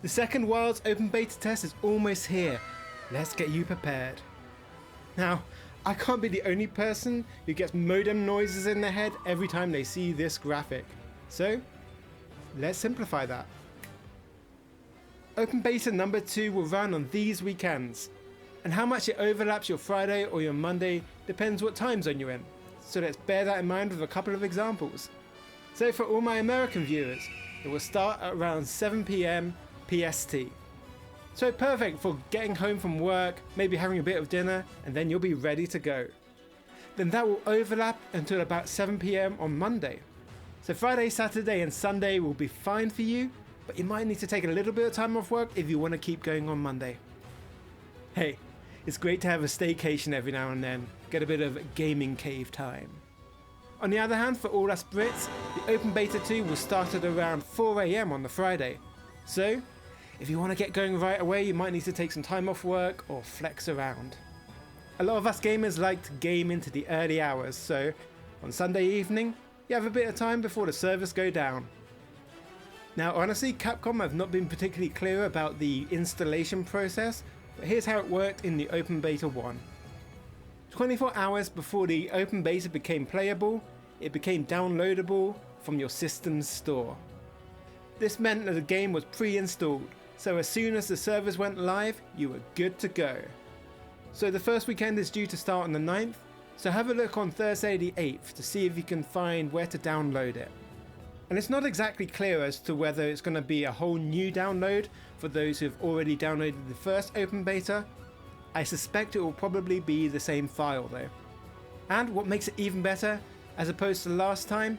The second Wilds open beta test is almost here. Let's get you prepared. Now, I can't be the only person who gets modem noises in their head every time they see this graphic. So, let's simplify that. Open beta number 2 will run on these weekends, and how much it overlaps your Friday or your Monday depends what time zone you're in. So let's bear that in mind with a couple of examples. So for all my American viewers, it will start at around 7 PM PST. So perfect for getting home from work, maybe having a bit of dinner, and then you'll be ready to go. Then that will overlap until about 7 PM on Monday. So Friday, Saturday and Sunday will be fine for you, but you might need to take a little bit of time off work if you want to keep going on Monday. Hey, it's great to have a staycation every now and then, get a bit of gaming cave time. On the other hand, for all us Brits, the Open Beta 2 will start at around 4 AM on the Friday. So, if you want to get going right away, you might need to take some time off work or flex around. A lot of us gamers like to game into the early hours, so on Sunday evening, you have a bit of time before the servers go down. Now honestly, Capcom have not been particularly clear about the installation process, but here's how it worked in the Open Beta 1. 24 hours before the Open Beta became playable, it became downloadable from your system's store. This meant that the game was pre-installed, so as soon as the servers went live, you were good to go. So the first weekend is due to start on the 9th, so have a look on Thursday the 8th to see if you can find where to download it. And it's not exactly clear as to whether it's going to be a whole new download for those who have already downloaded the first Open Beta. I suspect it will probably be the same file though. And what makes it even better, as opposed to last time,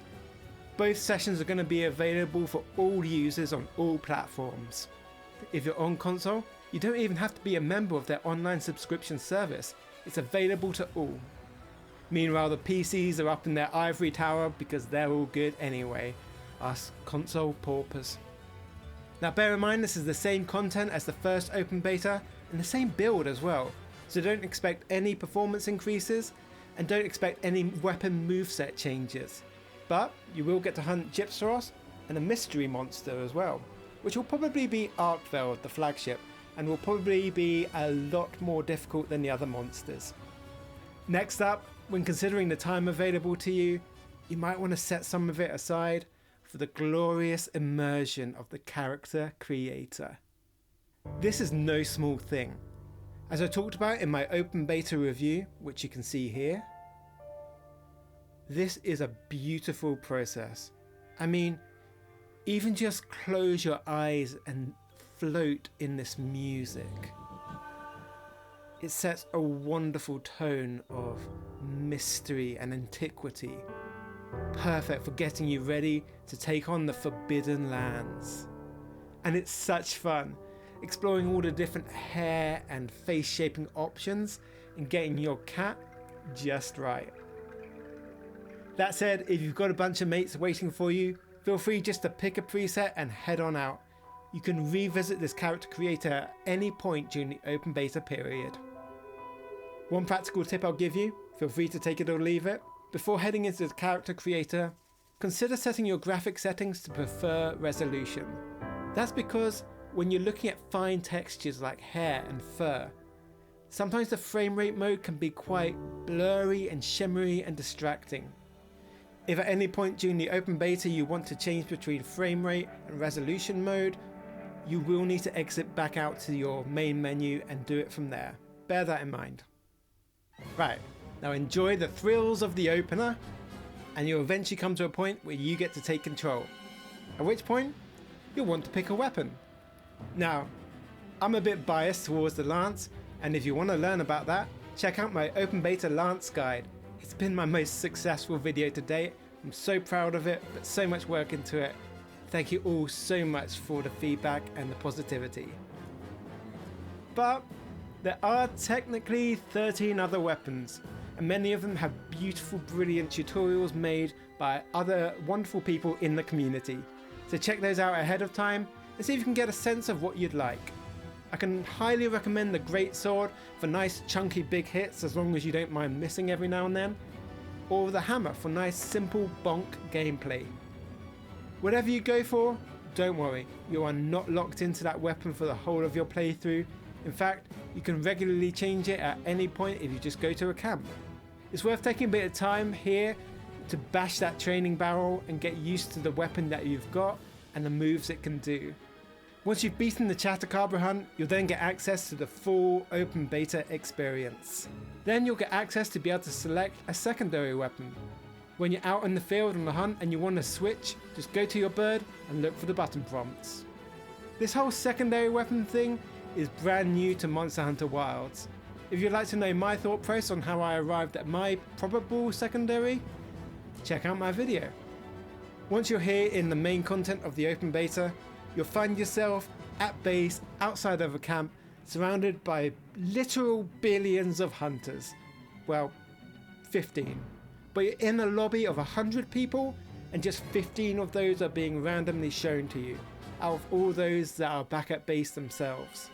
both sessions are going to be available for all users on all platforms. If you're on console, you don't even have to be a member of their online subscription service. It's available to all. Meanwhile, the PCs are up in their ivory tower because they're all good anyway. Us console paupers. Now bear in mind this is the same content as the first Open Beta and the same build as well, so don't expect any performance increases and don't expect any weapon moveset changes. But you will get to hunt Gypceros and a mystery monster as well, which will probably be Arkveld, the flagship, and will probably be a lot more difficult than the other monsters. Next up, when considering the time available to you, you might want to set some of it aside for the glorious immersion of the character creator. This is no small thing. As I talked about in my Open Beta review, which you can see here, this is a beautiful process. I mean, even just close your eyes and float in this music. It sets a wonderful tone of mystery and antiquity, perfect for getting you ready to take on the Forbidden Lands. And it's such fun, exploring all the different hair and face shaping options and getting your cat just right. That said, if you've got a bunch of mates waiting for you, feel free just to pick a preset and head on out. You can revisit this character creator at any point during the Open Beta period. One practical tip I'll give you, feel free to take it or leave it. Before heading into the character creator, consider setting your graphic settings to prefer resolution. That's because when you're looking at fine textures like hair and fur, sometimes the frame rate mode can be quite blurry and shimmery and distracting. If at any point during the Open Beta you want to change between frame rate and resolution mode, you will need to exit back out to your main menu and do it from there. Bear that in mind. Right, now enjoy the thrills of the opener, and you'll eventually come to a point where you get to take control. At which point, you'll want to pick a weapon. Now, I'm a bit biased towards the lance, and if you want to learn about that, check out my Open Beta Lance guide. It's been my most successful video to date. I'm so proud of it, but so much work into it. Thank you all so much for the feedback and the positivity. But there are technically 13 other weapons, and many of them have beautiful, brilliant tutorials made by other wonderful people in the community. So check those out ahead of time and see if you can get a sense of what you'd like. I can highly recommend the Great Sword for nice chunky big hits as long as you don't mind missing every now and then, or the Hammer for nice simple bonk gameplay. Whatever you go for, don't worry, you are not locked into that weapon for the whole of your playthrough. In fact, you can regularly change it at any point if you just go to a camp. It's worth taking a bit of time here to bash that training barrel and get used to the weapon that you've got and the moves it can do. Once you've beaten the Chatacabra hunt, you'll then get access to the full open beta experience. Then you'll get access to be able to select a secondary weapon. When you're out in the field on the hunt and you want to switch, just go to your bird and look for the button prompts. This whole secondary weapon thing is brand new to Monster Hunter Wilds. If you'd like to know my thought process on how I arrived at my probable secondary, check out my video. Once you're here in the main content of the open beta, you'll find yourself at base outside of a camp surrounded by literal billions of hunters. Well, 15. But you're in a lobby of 100 people and just 15 of those are being randomly shown to you out of all those that are back at base themselves.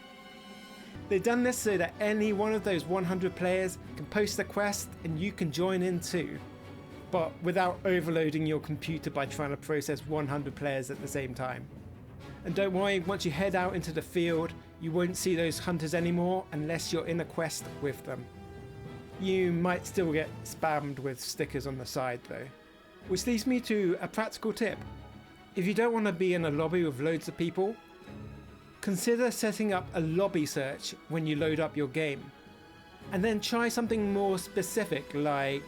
They've done this so that any one of those 100 players can post a quest and you can join in too, but without overloading your computer by trying to process 100 players at the same time. And don't worry, once you head out into the field, you won't see those hunters anymore unless you're in a quest with them. You might still get spammed with stickers on the side though. Which leads me to a practical tip. If you don't want to be in a lobby with loads of people, consider setting up a lobby search when you load up your game. And then try something more specific like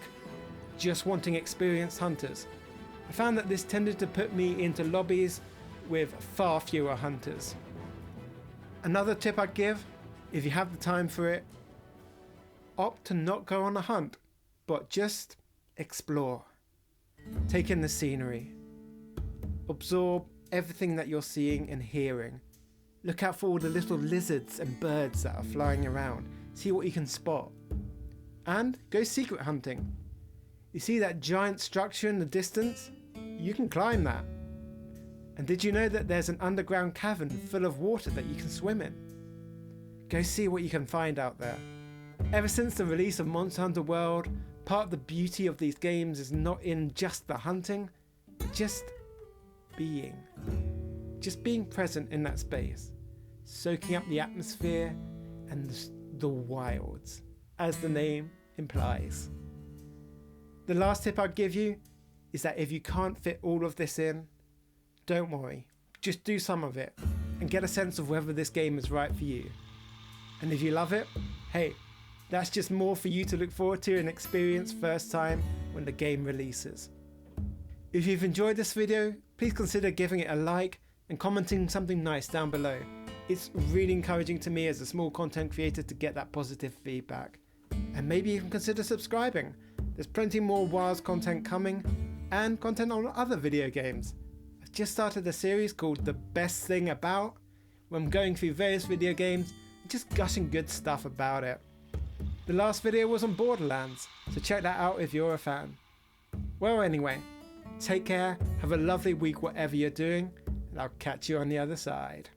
just wanting experienced hunters. I found that this tended to put me into lobbies with far fewer hunters. Another tip I'd give, if you have the time for it, opt to not go on a hunt, but just explore. Take in the scenery. Absorb everything that you're seeing and hearing. Look out for all the little lizards and birds that are flying around. See what you can spot. And go secret hunting. You see that giant structure in the distance? You can climb that. And did you know that there's an underground cavern full of water that you can swim in? Go see what you can find out there. Ever since the release of Monster Hunter World, part of the beauty of these games is not in just the hunting, just being. Just being present in that space, soaking up the atmosphere and the wilds, as the name implies. The last tip I'd give you is that if you can't fit all of this in, don't worry, just do some of it and get a sense of whether this game is right for you. And if you love it, hey, that's just more for you to look forward to and experience first time when the game releases. If you've enjoyed this video, please consider giving it a like and commenting something nice down below. It's really encouraging to me as a small content creator to get that positive feedback. And maybe even consider subscribing. There's plenty more Wilds content coming and content on other video games. I've just started a series called The Best Thing About, where I'm going through various video games and just gushing good stuff about it. The last video was on Borderlands, so check that out if you're a fan. Well anyway, take care, have a lovely week whatever you're doing, and I'll catch you on the other side.